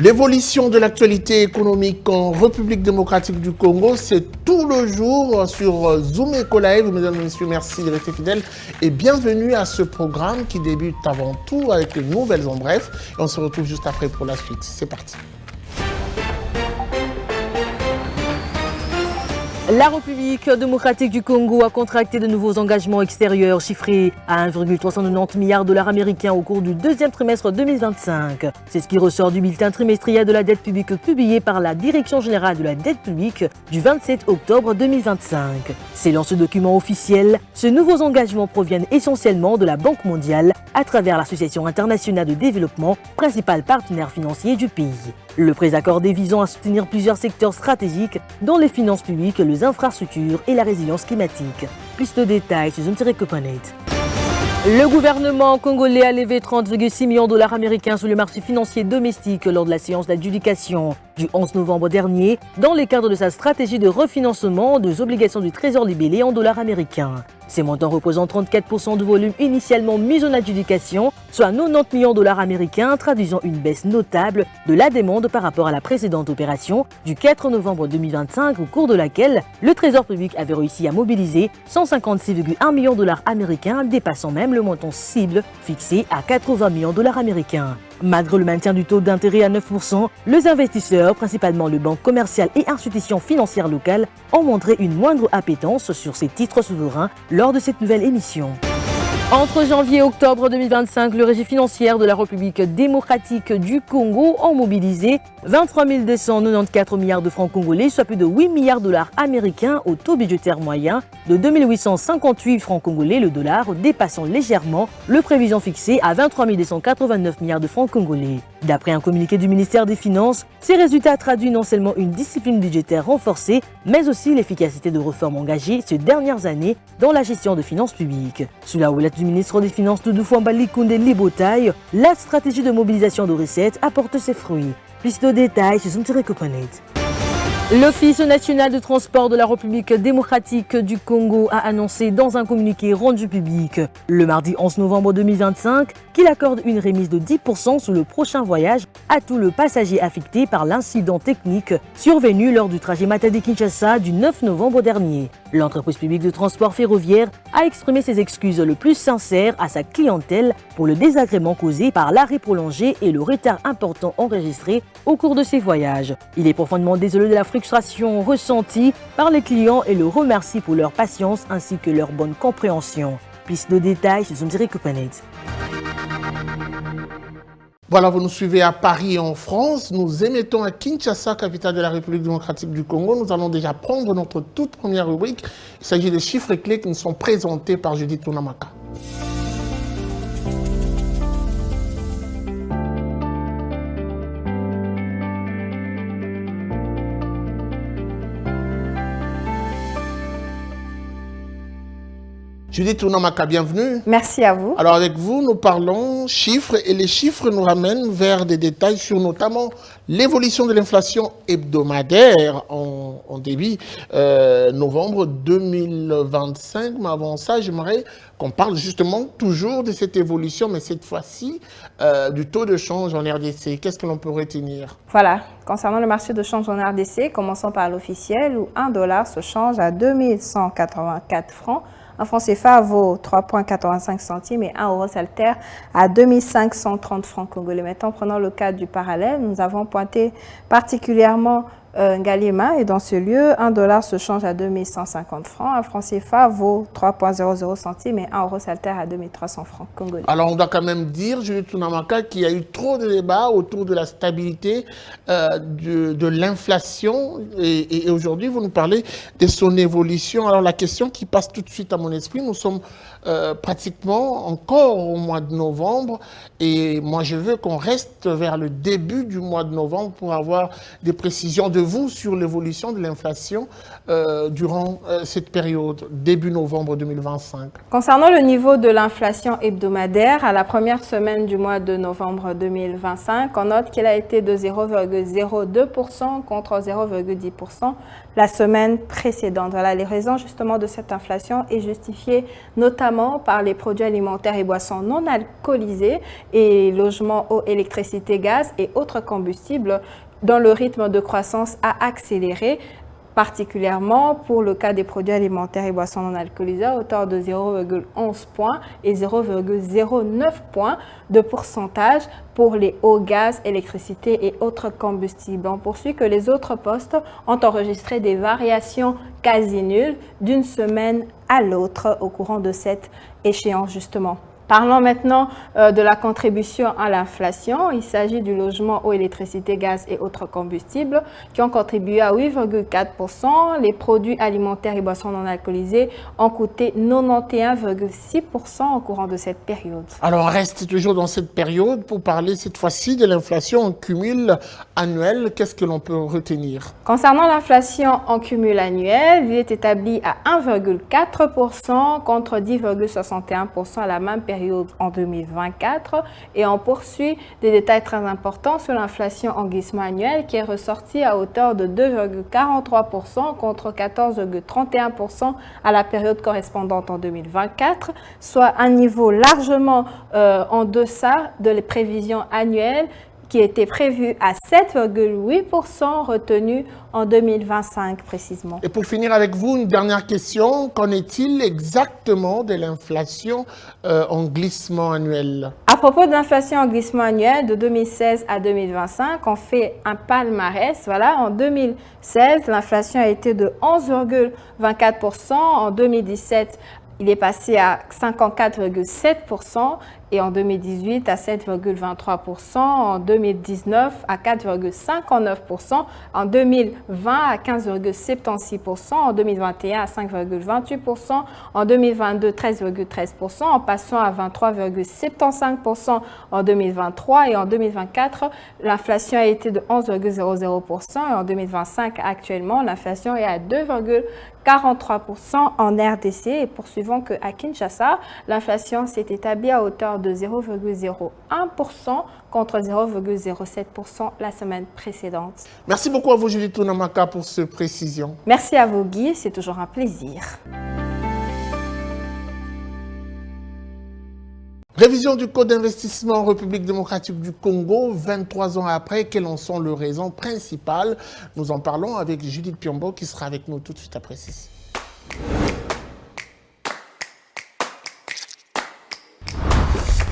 L'évolution de l'actualité économique en République démocratique du Congo, c'est tout le jour sur Zoom Eco Live. Mesdames et messieurs, merci de rester fidèles et bienvenue à ce programme qui débute avant tout avec les nouvelles en bref. Et on se retrouve juste après pour la suite. C'est parti. La République démocratique du Congo a contracté de nouveaux engagements extérieurs chiffrés à 1,390 milliards de dollars américains au cours du deuxième trimestre 2025. C'est ce qui ressort du bulletin trimestriel de la dette publique publié par la Direction générale de la dette publique du 27 octobre 2025. Selon ce document officiel, ces nouveaux engagements proviennent essentiellement de la Banque mondiale à travers l'Association internationale de développement, principal partenaire financier du pays. Le prêt accordé visant à soutenir plusieurs secteurs stratégiques dont les finances publiques, les infrastructures et la résilience climatique. Plus de détails sur Zoom-Connect. Le gouvernement congolais a levé 30,6 millions de dollars américains sur le marché financier domestique lors de la séance d'adjudication du 11 novembre dernier dans le cadre de sa stratégie de refinancement des obligations du Trésor libellé en dollars américains. Ces montants représentent 34% du volume initialement mis en adjudication, soit 90 millions de dollars américains, traduisant une baisse notable de la demande par rapport à la précédente opération du 4 novembre 2025, au cours de laquelle le Trésor public avait réussi à mobiliser 156,1 millions de dollars américains, dépassant même le montant cible fixé à 80 millions de dollars américains. Malgré le maintien du taux d'intérêt à 9%, les investisseurs, principalement les banques commerciales et institutions financières locales, ont montré une moindre appétence sur ces titres souverains lors de cette nouvelle émission. Entre janvier et octobre 2025, le régime financier de la République démocratique du Congo a mobilisé 23 294 milliards de francs congolais, soit plus de 8 milliards de dollars américains au taux budgétaire moyen de 2 858 francs congolais le dollar, dépassant légèrement le prévision fixé à 23 289 milliards de francs congolais. D'après un communiqué du ministère des Finances, ces résultats traduisent non seulement une discipline budgétaire renforcée, mais aussi l'efficacité de réformes engagées ces dernières années dans la gestion de finances publiques. Sous la houlette du ministre des Finances Doudou Fouambali Koundé Libotaï, la stratégie de mobilisation de recettes apporte ses fruits. Plus de détails sur Zoom-Connect. L'Office national de transport de la République démocratique du Congo a annoncé dans un communiqué rendu public le mardi 11 novembre 2025 qu'il accorde une remise de 10% sur le prochain voyage à tous les passagers affectés par l'incident technique survenu lors du trajet Matadi-Kinshasa du 9 novembre dernier. L'entreprise publique de transport ferroviaire a exprimé ses excuses le plus sincères à sa clientèle pour le désagrément causé par l'arrêt prolongé et le retard important enregistré au cours de ces voyages. Il est profondément désolé de la frustration ressentie par les clients et le remercie pour leur patience ainsi que leur bonne compréhension. Plus de détails sur Zoom-Connect. Voilà, vous nous suivez à Paris en France. Nous émettons à Kinshasa, capitale de la République démocratique du Congo. Nous allons déjà prendre notre toute première rubrique. Il s'agit des chiffres clés qui nous sont présentés par Judith Tunamaka. Judith Tunamaka, bienvenue. Merci à vous. Alors avec vous, nous parlons chiffres et les chiffres nous ramènent vers des détails sur notamment l'évolution de l'inflation hebdomadaire en début novembre 2025. Mais avant ça, j'aimerais qu'on parle justement toujours de cette évolution, mais cette fois-ci du taux de change en RDC. Qu'est-ce que l'on peut retenir? Voilà, concernant le marché de change en RDC, commençons par l'officiel où 1 dollar se change à 2184 francs. Un franc CFA vaut 3,85 centimes et 1 euro s'altère à 2530 francs congolais. Maintenant, prenons le cas du parallèle. Nous avons pointé particulièrement Ngaliema et dans ce lieu, 1 dollar se change à 2150 francs. Un franc CFA vaut 3,00 centimes et 1 euro s'altère à 2300 francs congolais. Alors, on doit quand même dire, Julie Tunamaka, qu'il y a eu trop de débats autour de la stabilité de l'inflation et aujourd'hui, vous nous parlez de son évolution. Alors, la question qui passe tout de suite à mon esprit, nous sommes pratiquement encore au mois de novembre et moi, je veux qu'on reste vers le début du mois de novembre pour avoir des précisions de vous sur l'évolution de l'inflation durant cette période, début novembre 2025? Concernant le niveau de l'inflation hebdomadaire, à la première semaine du mois de novembre 2025, on note qu'il a été de 0,02% contre 0,10% la semaine précédente. Voilà, les raisons justement de cette inflation est justifiée notamment par les produits alimentaires et boissons non alcoolisés et logements, eau, électricité, gaz et autres combustibles dont le rythme de croissance a accéléré, particulièrement pour le cas des produits alimentaires et boissons non alcoolisés à hauteur de 0,11 points et 0,09 points de pourcentage pour les eaux, gaz, électricité et autres combustibles. On poursuit que les autres postes ont enregistré des variations quasi nulles d'une semaine à l'autre au courant de cette échéance justement. Parlons maintenant de la contribution à l'inflation. Il s'agit du logement, eau, électricité, gaz et autres combustibles qui ont contribué à 8,4%. Les produits alimentaires et boissons non alcoolisés ont coûté 91,6% au courant de cette période. Alors, on reste toujours dans cette période pour parler cette fois-ci de l'inflation en cumul annuel. Qu'est-ce que l'on peut retenir? Concernant l'inflation en cumul annuel, il est établi à 1,4% contre 10,61% à la même période en 2024 et on poursuit des détails très importants sur l'inflation en glissement annuel qui est ressortie à hauteur de 2,43% contre 14,31% à la période correspondante en 2024, soit un niveau largement en deçà de les prévisions annuelles qui était prévu à 7,8% retenu en 2025 précisément. Et pour finir avec vous, une dernière question. Qu'en est-il exactement de l'inflation en glissement annuel? À propos de l'inflation en glissement annuel de 2016 à 2025, on fait un palmarès. Voilà, en 2016, l'inflation a été de 11,24%. En 2017, il est passé à 54,7% et en 2018 à 7,23%, en 2019 à 4,59%, en 2020 à 15,76%, en 2021 à 5,28%, en 2022 13,13%, en passant à 23,75% en 2023 et en 2024, l'inflation a été de 11,00% et en 2025 actuellement, l'inflation est à 2,43% en RDC et poursuivons qu'à Kinshasa, l'inflation s'est établie à hauteur de 0,01% contre 0,07% la semaine précédente. Merci beaucoup à vous, Judith Tounamaka, pour cette précision. Merci à vous, Guy. C'est toujours un plaisir. Révision du Code d'investissement en République démocratique du Congo, 23 ans après, quelles en sont les raisons principales? Nous en parlons avec Judith Piombo qui sera avec nous tout de suite après ceci.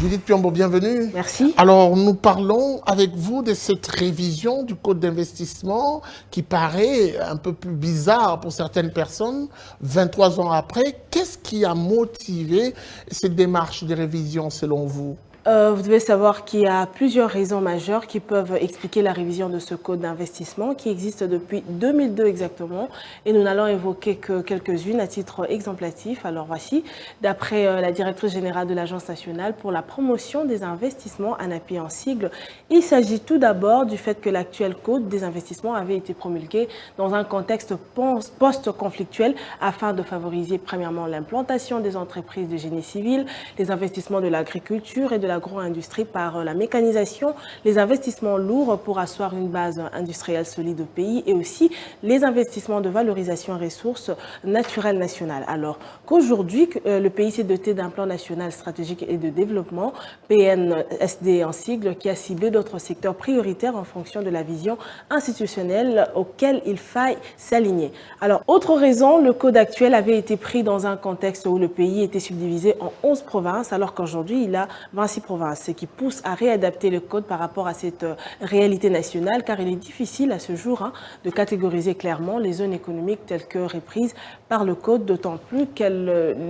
Judith Piombo, bienvenue. Merci. Alors, nous parlons avec vous de cette révision du Code d'investissement qui paraît un peu plus bizarre pour certaines personnes. 23 ans après, qu'est-ce qui a motivé cette démarche de révision selon vous? Vous devez savoir qu'il y a plusieurs raisons majeures qui peuvent expliquer la révision de ce code d'investissement qui existe depuis 2002 exactement et nous n'allons évoquer que quelques-unes à titre exemplatif. Alors voici, d'après la directrice générale de l'Agence nationale pour la promotion des investissements, ANAPI en sigle, il s'agit tout d'abord du fait que l'actuel code des investissements avait été promulgué dans un contexte post-conflictuel afin de favoriser premièrement l'implantation des entreprises de génie civil, les investissements de l'agriculture et de l'agro-industrie par la mécanisation, les investissements lourds pour asseoir une base industrielle solide au pays et aussi les investissements de valorisation des ressources naturelles nationales. Alors qu'aujourd'hui, le pays s'est doté d'un plan national stratégique et de développement, PNSD en sigle, qui a ciblé d'autres secteurs prioritaires en fonction de la vision institutionnelle auquel il faille s'aligner. Alors, autre raison, le code actuel avait été pris dans un contexte où le pays était subdivisé en 11 provinces, alors qu'aujourd'hui, il a 26 provinces, ce qui pousse à réadapter le code par rapport à cette réalité nationale, car il est difficile à ce jour de catégoriser clairement les zones économiques telles que reprises par le code, d'autant plus que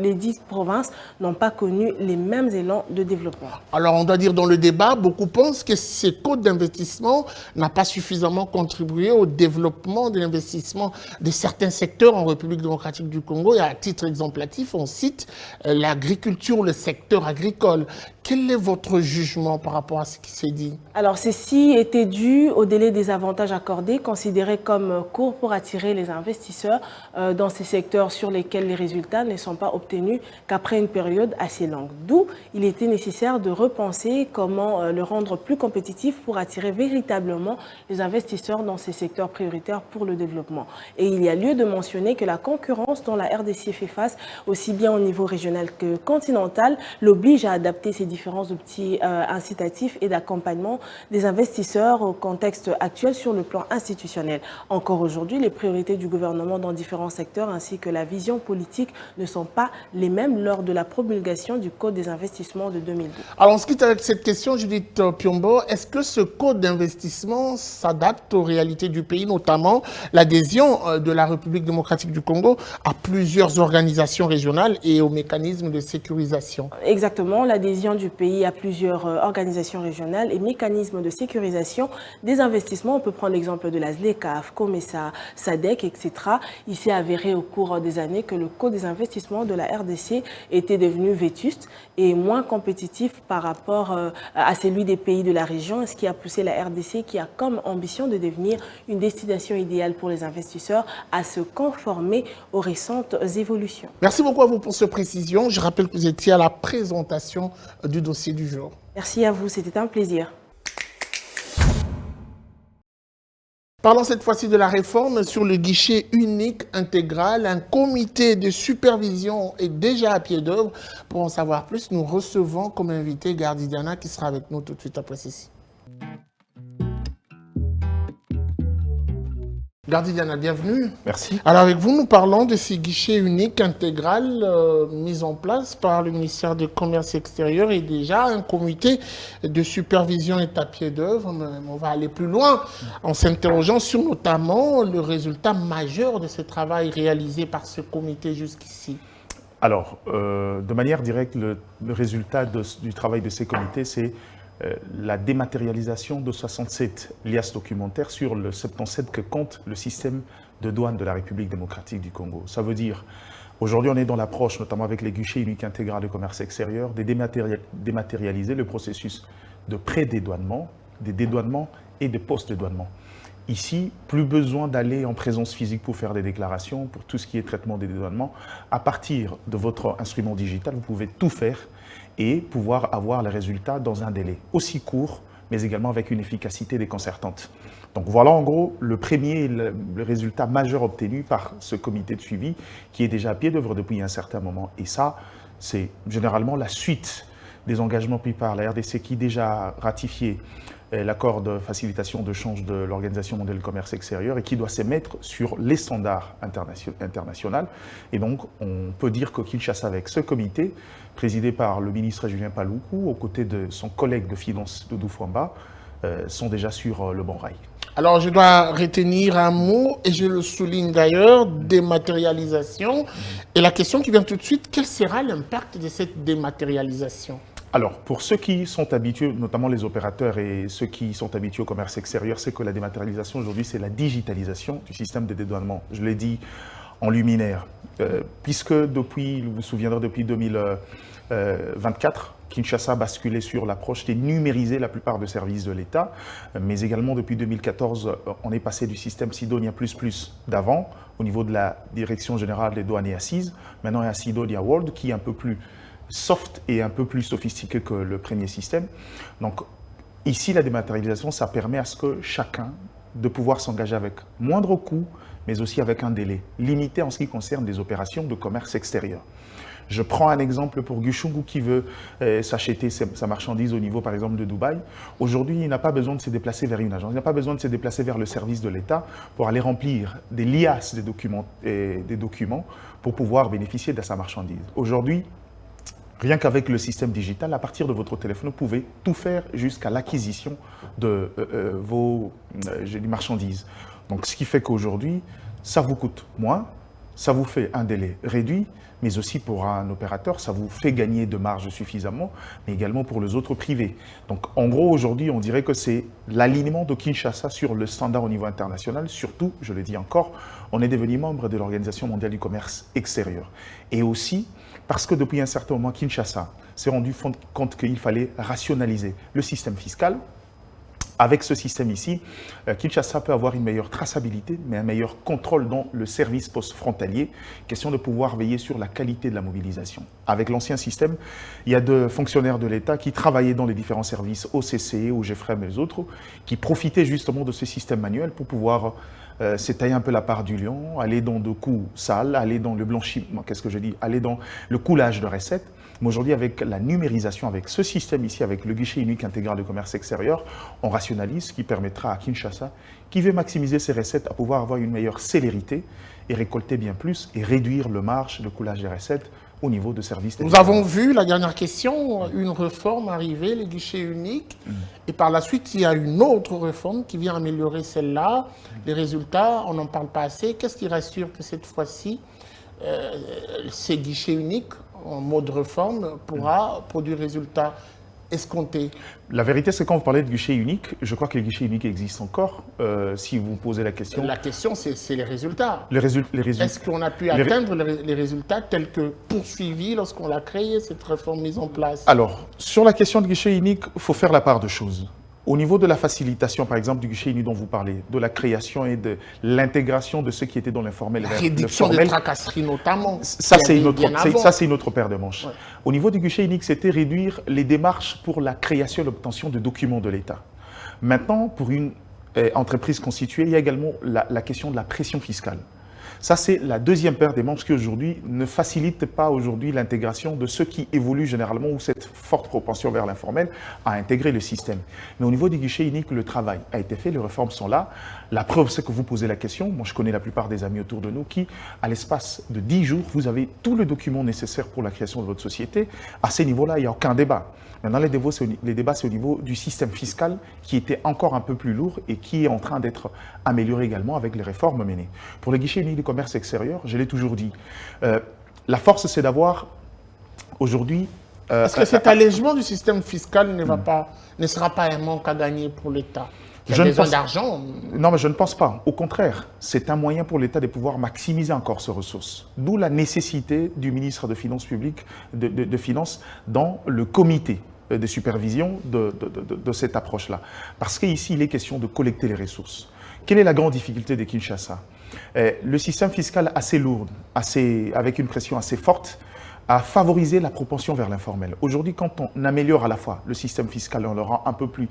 les 10 provinces n'ont pas connu les mêmes élans de développement. Alors, on doit dire dans le débat, beaucoup pensent que ce code d'investissement n'a pas suffisamment contribué au développement de l'investissement de certains secteurs en République démocratique du Congo. Et à titre exemplatif, on cite l'agriculture, le secteur agricole. Quelle est votre jugement par rapport à ce qui s'est dit? Alors, ceci était dû au délai des avantages accordés, considéré comme court pour attirer les investisseurs dans ces secteurs sur lesquels les résultats ne sont pas obtenus qu'après une période assez longue. D'où il était nécessaire de repenser comment le rendre plus compétitif pour attirer véritablement les investisseurs dans ces secteurs prioritaires pour le développement. Et il y a lieu de mentionner que la concurrence dont la RDC fait face, aussi bien au niveau régional que continental, l'oblige à adapter ces différents outils incitatifs et d'accompagnement des investisseurs au contexte actuel sur le plan institutionnel. Encore aujourd'hui, les priorités du gouvernement dans différents secteurs ainsi que la vision politique ne sont pas les mêmes lors de la promulgation du Code des investissements de 2002. Alors, on se quitte avec cette question, Judith Piombo. Est-ce que ce code d'investissement s'adapte aux réalités du pays, notamment l'adhésion de la République démocratique du Congo à plusieurs organisations régionales et aux mécanismes de sécurisation? Exactement, l'adhésion du pays à plusieurs organisations régionales et mécanismes de sécurisation des investissements. On peut prendre l'exemple de la ZLECAf, COMESA, SADC, etc. Il s'est avéré au cours des années que le Code des investissements de la RDC était devenu vétuste et moins compétitif par rapport à celui des pays de la région, ce qui a poussé la RDC, qui a comme ambition de devenir une destination idéale pour les investisseurs, à se conformer aux récentes évolutions. Merci beaucoup à vous pour cette précision. Je rappelle que vous étiez à la présentation du dossier du jour. Merci à vous, c'était un plaisir. Parlons cette fois-ci de la réforme sur le guichet unique intégral. Un comité de supervision est déjà à pied d'œuvre. Pour en savoir plus, nous recevons comme invité Gardidiana qui sera avec nous tout de suite après ceci. Gardidiana, bienvenue. Merci. Alors avec vous, nous parlons de ces guichets uniques intégral mis en place par le ministère du Commerce extérieur et déjà un comité de supervision est à pied d'œuvre. On va aller plus loin en s'interrogeant sur notamment le résultat majeur de ce travail réalisé par ce comité jusqu'ici. Alors, de manière directe, le résultat du travail de ces comités, c'est la dématérialisation de 67 liasses documentaires sur le 77 que compte le système de douane de la République démocratique du Congo. Ça veut dire, aujourd'hui on est dans l'approche, notamment avec les guichets uniques intégrales de commerce extérieur, de dématérialiser le processus de pré-dédouanement, des dédouanements et de post-dédouanement. Ici, plus besoin d'aller en présence physique pour faire des déclarations, pour tout ce qui est traitement des dédouanements. À partir de votre instrument digital, vous pouvez tout faire et pouvoir avoir les résultats dans un délai aussi court, mais également avec une efficacité déconcertante. Donc voilà en gros le premier le résultat majeur obtenu par ce comité de suivi qui est déjà à pied d'œuvre depuis un certain moment. Et ça, c'est généralement la suite des engagements pris par la RDC qui déjà ratifié l'accord de facilitation de change de l'Organisation mondiale du commerce extérieur et qui doit se mettre sur les standards internationaux. Et donc, on peut dire que Kinshasa, avec ce comité, présidé par le ministre Julien Paluku, aux côtés de son collègue de finance Doudou Fouamba, sont déjà sur le bon rail. Alors, je dois retenir un mot, et je le souligne d'ailleurs, dématérialisation. Et la question qui vient tout de suite, quel sera l'impact de cette dématérialisation ? Alors, pour ceux qui sont habitués, notamment les opérateurs et ceux qui sont habitués au commerce extérieur, c'est que la dématérialisation aujourd'hui, c'est la digitalisation du système de dédouanement. Je l'ai dit en luminaire, puisque depuis, vous vous souviendrez, depuis 2024, Kinshasa a basculé sur l'approche de numériser la plupart des services de l'État, mais également depuis 2014, on est passé du système Sidonia++ d'avant, au niveau de la Direction générale des douanes et assises. Maintenant, il y a Sidonia World qui est un peu plus soft et un peu plus sophistiqué que le premier système. Donc ici, la dématérialisation, ça permet à ce que chacun de pouvoir s'engager avec moindre coût, mais aussi avec un délai limité en ce qui concerne des opérations de commerce extérieur. Je prends un exemple pour Guchungu qui veut s'acheter sa marchandise au niveau, par exemple, de Dubaï. Aujourd'hui, il n'a pas besoin de se déplacer vers une agence, il n'a pas besoin de se déplacer vers le service de l'État pour aller remplir des liasses des documents pour pouvoir bénéficier de sa marchandise. Aujourd'hui, rien qu'avec le système digital, à partir de votre téléphone, vous pouvez tout faire jusqu'à l'acquisition de vos marchandises. Donc, ce qui fait qu'aujourd'hui, ça vous coûte moins, ça vous fait un délai réduit, mais aussi pour un opérateur, ça vous fait gagner de marge suffisamment, mais également pour les autres privés. Donc en gros, aujourd'hui, on dirait que c'est l'alignement de Kinshasa sur le standard au niveau international. Surtout, je le dis encore, on est devenu membre de l'Organisation mondiale du commerce extérieur. Et aussi, parce que depuis un certain moment, Kinshasa s'est rendu compte qu'il fallait rationaliser le système fiscal. Avec ce système ici, Kinshasa peut avoir une meilleure traçabilité, mais un meilleur contrôle dans le service post-frontalier. Question de pouvoir veiller sur la qualité de la mobilisation. Avec l'ancien système, il y a deux fonctionnaires de l'État qui travaillaient dans les différents services OCC, au GFREM et les autres, qui profitaient justement de ce système manuel pour pouvoir s'étayer un peu la part du lion, aller dans de coups sales, aller dans le blanchiment, aller dans le coulage de recettes. Mais aujourd'hui, avec la numérisation, avec ce système ici, avec le guichet unique intégral de commerce extérieur, on rationalise, ce qui permettra à Kinshasa, qui veut maximiser ses recettes, à pouvoir avoir une meilleure célérité et récolter bien plus et réduire le marge, le coulage des recettes au niveau de services. Nous avons vu, la dernière question, une réforme arriver, les guichets uniques, et par la suite, il y a une autre réforme qui vient améliorer celle-là. Les résultats, on n'en parle pas assez. Qu'est-ce qui rassure que cette fois-ci, ces guichets uniques, en mode réforme, pourra produire résultats escomptés? La vérité, c'est quand vous parlez de guichet unique, je crois que les guichets uniques existent encore. Si vous posez la question... La question, c'est les résultats. Les résultats. Est-ce qu'on a pu atteindre les résultats tels que poursuivis lorsqu'on l'a créé, cette réforme mise en place? Alors, sur la question de guichet unique, il faut faire la part de choses. Au niveau de la facilitation, par exemple, du guichet unique dont vous parlez, de la création et de l'intégration de ceux qui étaient dans l'informel. La réduction des tracasseries notamment. Ça, c'est une autre paire de manches. Ouais. Au niveau du guichet unique, c'était réduire les démarches pour la création et l'obtention de documents de l'État. Maintenant, pour une entreprise constituée, il y a également la question de la pression fiscale. Ça, c'est la deuxième paire des manches qui, aujourd'hui, ne facilite pas aujourd'hui l'intégration de ceux qui évoluent généralement ou cette forte propension vers l'informel à intégrer le système. Mais au niveau du guichet unique, le travail a été fait, les réformes sont là. La preuve, c'est que vous posez la question. Moi, je connais la plupart des amis autour de nous qui, à l'espace de 10 jours, vous avez tout le document nécessaire pour la création de votre société. À ces niveaux-là, il n'y a aucun débat. Maintenant, les débats, c'est au niveau du système fiscal qui était encore un peu plus lourd et qui est en train d'être amélioré également avec les réformes menées. Pour le guichet unique du commerce extérieur, je l'ai toujours dit, la force, c'est d'avoir aujourd'hui... Est-ce que cet allègement du système fiscal ne sera pas un manque à gagner pour l'État? Il y a besoin d'argent. Non, mais je ne pense pas. Au contraire, c'est un moyen pour l'État de pouvoir maximiser encore ses ressources. D'où la nécessité du ministre de Finances publiques, de Finances dans le comité de supervision de cette approche-là. Parce qu'ici, il est question de collecter les ressources. Quelle est la grande difficulté de Kinshasa? Le système fiscal assez lourd, avec une pression assez forte, a favorisé la propension vers l'informel. Aujourd'hui, quand on améliore à la fois le système fiscal, on le rend un peu plus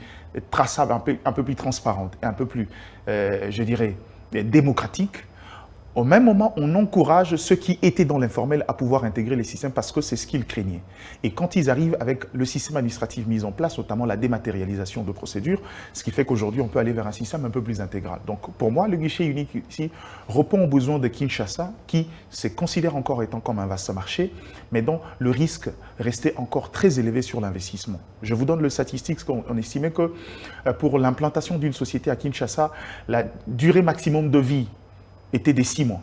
traçable, un peu plus transparent, et un peu plus, je dirais, démocratique, au même moment, on encourage ceux qui étaient dans l'informel à pouvoir intégrer les systèmes parce que c'est ce qu'ils craignaient. Et quand ils arrivent avec le système administratif mis en place, notamment la dématérialisation de procédures, ce qui fait qu'aujourd'hui, on peut aller vers un système un peu plus intégral. Donc, pour moi, le guichet unique ici répond aux besoins de Kinshasa, qui se considère encore étant comme un vaste marché, mais dont le risque restait encore très élevé sur l'investissement. Je vous donne le statistique, on estimait que pour l'implantation d'une société à Kinshasa, la durée maximum de vie était des 6 mois,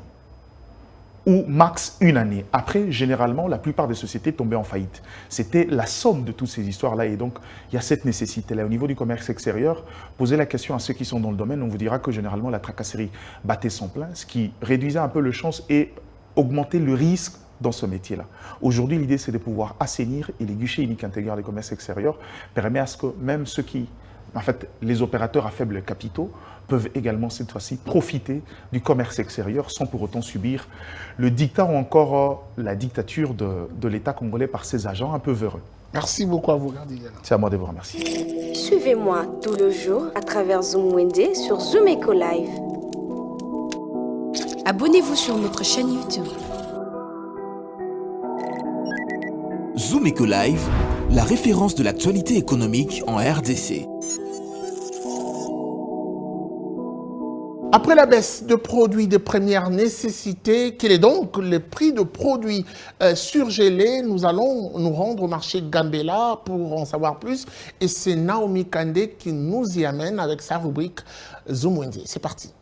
ou max 1 année. Après, généralement, la plupart des sociétés tombaient en faillite. C'était la somme de toutes ces histoires-là, et donc il y a cette nécessité-là. Au niveau du commerce extérieur, posez la question à ceux qui sont dans le domaine, on vous dira que généralement la tracasserie battait son plein, ce qui réduisait un peu le chance et augmentait le risque dans ce métier-là. Aujourd'hui, l'idée, c'est de pouvoir assainir, et les guichets uniques intégrés du commerce extérieur permettent à ce que même ceux qui, en fait, les opérateurs à faibles capitaux, peuvent également cette fois-ci profiter du commerce extérieur sans pour autant subir le dictat ou encore la dictature de l'État congolais par ses agents un peu véreux. Merci beaucoup à vous, Gardigala. C'est à moi de vous remercier. Suivez-moi tout le jour à travers Zoom Wende sur Zoom Eco Live. Abonnez-vous sur notre chaîne YouTube. Zoom Eco Live, la référence de l'actualité économique en RDC. Après la baisse de produits de première nécessité, quel est donc le prix de produits surgelés? Nous allons nous rendre au marché Gambela pour en savoir plus. Et c'est Naomi Kandé qui nous y amène avec sa rubrique Zoom Wende. C'est parti.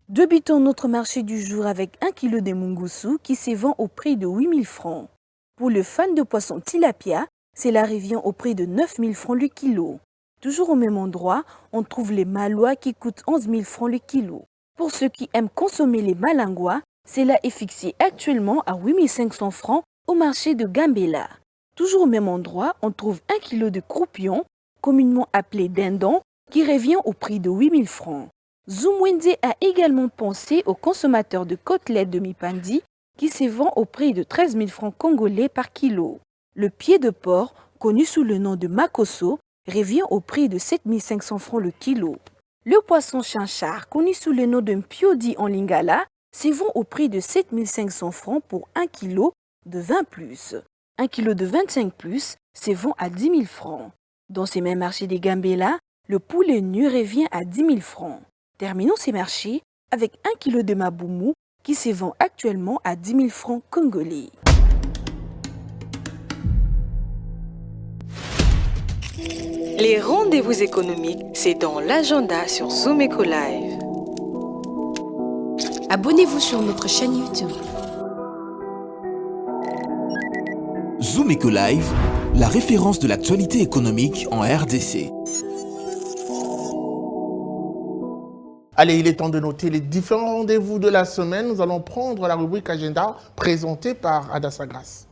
Débutons notre marché du jour avec 1 kg de mungusu qui se vend au prix de 8 000 francs. Pour le fan de poisson tilapia, cela revient au prix de 9 000 francs le kilo. Toujours au même endroit, on trouve les malois qui coûtent 11 000 francs le kilo. Pour ceux qui aiment consommer les malingois, cela est fixé actuellement à 8 500 francs au marché de Gambela. Toujours au même endroit, on trouve 1 kg de croupion, communément appelé dindon, qui revient au prix de 8 000 francs. Zumwende a également pensé aux consommateurs de côtelettes de mipandi qui se vend au prix de 13 000 francs congolais par kilo. Le pied de porc, connu sous le nom de makoso, revient au prix de 7 500 francs le kilo. Le poisson chinchard, connu sous le nom de mpiodi en lingala, se vend au prix de 7 500 francs pour 1 kg de 20+. 1 kg de 25+ se vend à 10 000 francs. Dans ces mêmes marchés des Gambela, le poulet nu revient à 10 000 francs. Terminons ces marchés avec 1 kg de maboumou qui se vend actuellement à 10 000 francs congolais. Les rendez-vous économiques, c'est dans l'agenda sur Zoom Eco Live. Abonnez-vous sur notre chaîne YouTube. Zoom Eco Live, la référence de l'actualité économique en RDC. Allez, il est temps de noter les différents rendez-vous de la semaine. Nous allons prendre la rubrique Agenda présentée par Adassa Grasse.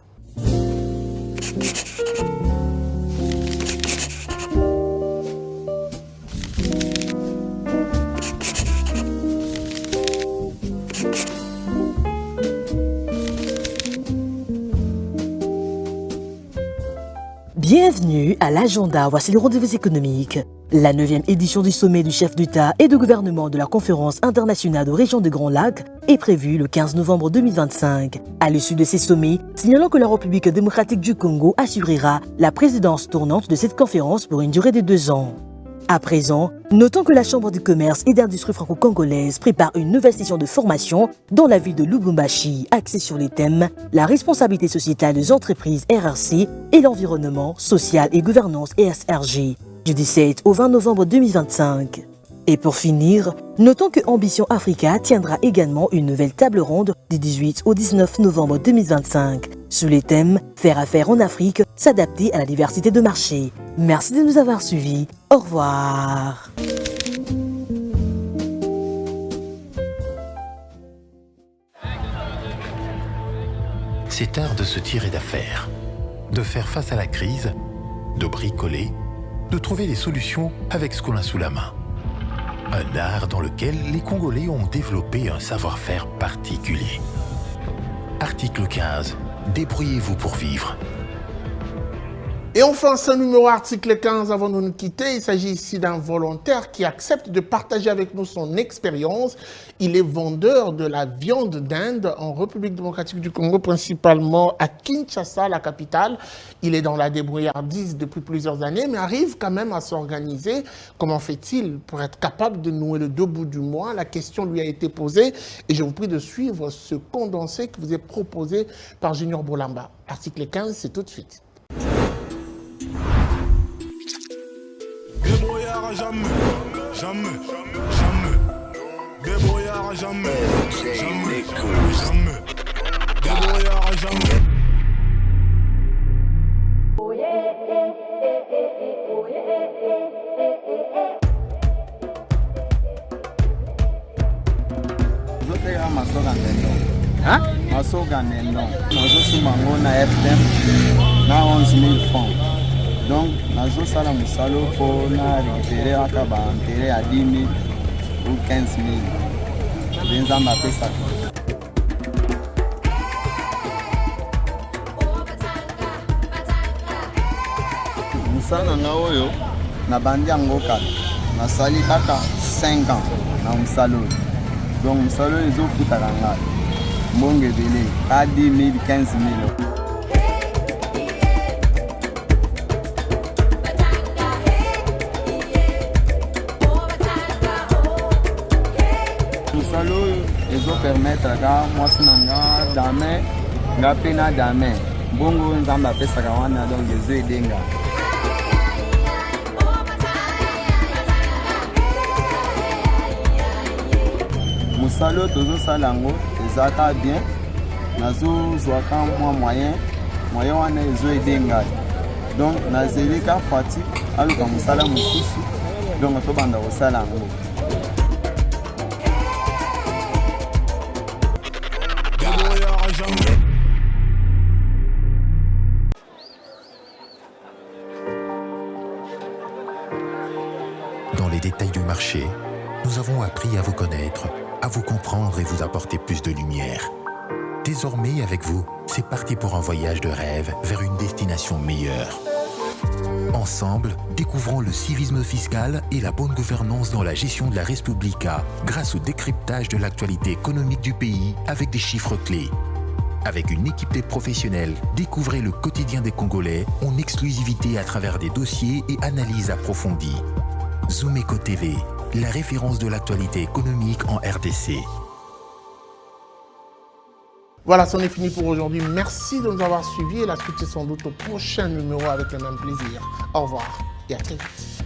Bienvenue à l'agenda, voici le rendez-vous économique. La 9e édition du sommet du chef d'État et de gouvernement de la conférence internationale de région des Grands Lacs est prévue le 15 novembre 2025. À l'issue de ces sommets, signalant que la République démocratique du Congo assurera la présidence tournante de cette conférence pour une durée de 2 ans. À présent, notons que la Chambre de commerce et d'industrie franco-congolaise prépare une nouvelle session de formation dans la ville de Lubumbashi, axée sur les thèmes la responsabilité sociétale des entreprises RRC et l'environnement social et gouvernance ESRG, du 17 au 20 novembre 2025. Et pour finir, notons que Ambition Africa tiendra également une nouvelle table ronde du 18 au 19 novembre 2025 sous les thèmes « Faire affaire en Afrique, s'adapter à la diversité de marché ». Merci de nous avoir suivis. Au revoir. C'est art de se tirer d'affaire, de faire face à la crise, de bricoler, de trouver des solutions avec ce qu'on a sous la main. Un art dans lequel les Congolais ont développé un savoir-faire particulier. Article 15. Débrouillez-vous pour vivre. Et enfin, ce numéro article 15, avant de nous quitter, il s'agit ici d'un volontaire qui accepte de partager avec nous son expérience. Il est vendeur de la viande d'Inde en République démocratique du Congo, principalement à Kinshasa, la capitale. Il est dans la débrouillardise depuis plusieurs années, mais arrive quand même à s'organiser. Comment fait-il pour être capable de nouer le 2 bouts du mois? La question lui a été posée et je vous prie de suivre ce condensé qui vous est proposé par Junior Bolamba. Article 15, c'est tout de suite. Débrouillard à jamais, jamais, jamais. Débrouillard à jamais, jamais, jamais. Débrouillard à jamais. Masoga neno. Nazo na FTM na 11 000 francs. Donc, nazo sala musalo pour na récupérer akaba enterré à 10 000 ou 15 000. Benza mapesa. Musala na oyo na bandi yango kala. Nasali kaka 5 ans na musalo. Donc, musalo ezo futaka ngai. Mbonge bele, à 10 000, 15 000. Musalo, ils vont permettre à moi, si nanga, dame, ngapena dame. Bongo, nzamba pesa kawana, donc les œufs denga. mosala tozosala yango ezalaka bien nazozwaka mwa moyen wana ezoede ngai donc nazeli ka fatigue aluka mosala mosusu donc tobanda kosala yango. Dans les détails du marché, nous avons appris à vous connaître, à vous comprendre et vous apporter plus de lumière. Désormais, avec vous, c'est parti pour un voyage de rêve vers une destination meilleure. Ensemble, découvrons le civisme fiscal et la bonne gouvernance dans la gestion de la Res Publica grâce au décryptage de l'actualité économique du pays avec des chiffres clés. Avec une équipe de professionnels, découvrez le quotidien des Congolais en exclusivité à travers des dossiers et analyses approfondies. Zoomeco TV, la référence de l'actualité économique en RDC. Voilà, c'en est fini pour aujourd'hui. Merci de nous avoir suivis et la suite est sans doute au prochain numéro avec le même plaisir. Au revoir et à très vite.